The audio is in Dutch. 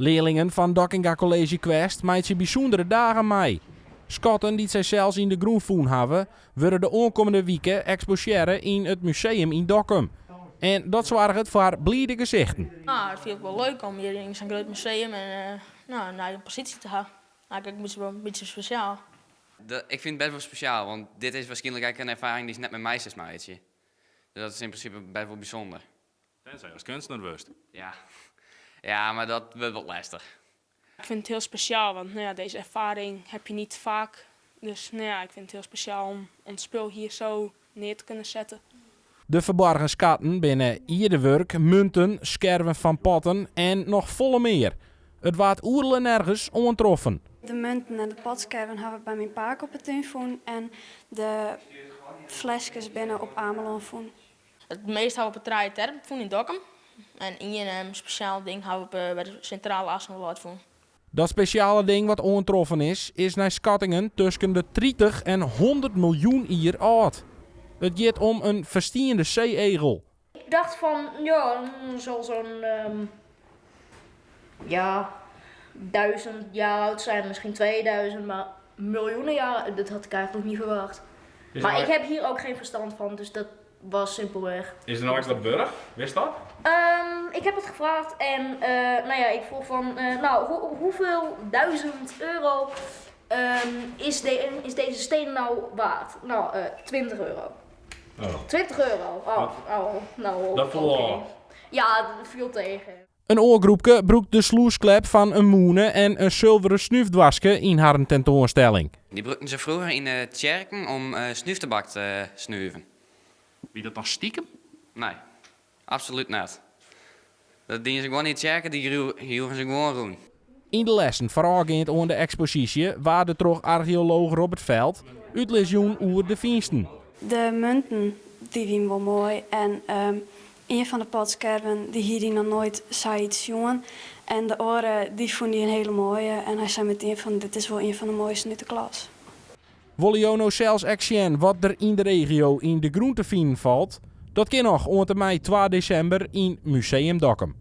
Leerlingen van Dokkinga College Quest maakt bijzondere dagen mee. Schatten die zij zelfs in de groenvoen hebben, worden de aankomende weken exposeren in het museum in Dokkum. En dat zorgt voor blijde gezichten. Nou, het vind ik wel leuk om hier in zo'n groot museum en naar een positie te gaan. Eigenlijk een beetje speciaal. Ik vind het best wel speciaal, want dit is waarschijnlijk een ervaring die is net met meisjes maatje. Dus dat is in principe best wel bijzonder. Tenzij als kunstenaar wust. Ja, maar dat wordt wat lastig. Ik vind het heel speciaal, want deze ervaring heb je niet vaak. Dus ik vind het heel speciaal om ons spul hier zo neer te kunnen zetten. De verborgen schatten binnen ierdewerk, munten, scherven van potten en nog volle meer. Het waard oerlen nergens ontroffen. De munten en de potscherven hebben we bij mijn paak op het telefoon en de flesjes binnen op Amelon. Het meest hebben we op het draaien terp in Dokkum. En in een speciaal ding hebben we bij de centrale Assenwaard van. Dat speciale ding wat ontroffen is naar schattingen tussen de 30 en 100 miljoen jaar oud. Het gaat om een verstiende zeeegel. Ik dacht van, zal zo'n 1000 jaar oud zijn, misschien 2000, maar miljoenen jaar, dat had ik eigenlijk nog niet verwacht. Maar ik heb hier ook geen verstand van, dus dat was simpelweg. Is er nou iets wat burg? Wist dat? Ik heb het gevraagd en ik vroeg van, hoeveel 1000 euro is deze steen nou waard? Nou, 20 euro. Oh. 20 euro. Dat viel oké. al. Ja, dat viel tegen. Een oorgroepke broekt de sloesklep van een moene en een zilveren snuifdwaske in haar tentoonstelling. Die gebruikten ze vroeger in de kerken om snuiftabak te snuiven. Wie dat nog stiekem? Nee, absoluut niet. Dat dienen ze gewoon in de kerken, die hielden ze gewoon doen. In de lessen voorafgaand aan de expositie waren toch archeologen op het veld uitleggen over de vindsten. De munten die waren wel mooi en een van de potscherven die hier nog nooit zoiets jongen. En de oren die vond hij een hele mooie en hij zei meteen van dit is wel een van de mooiste uit de klas. Woliono zelfs action wat er in de regio in de groentevien valt, dat kan nog onder mei 2 december in Museum Dokkum.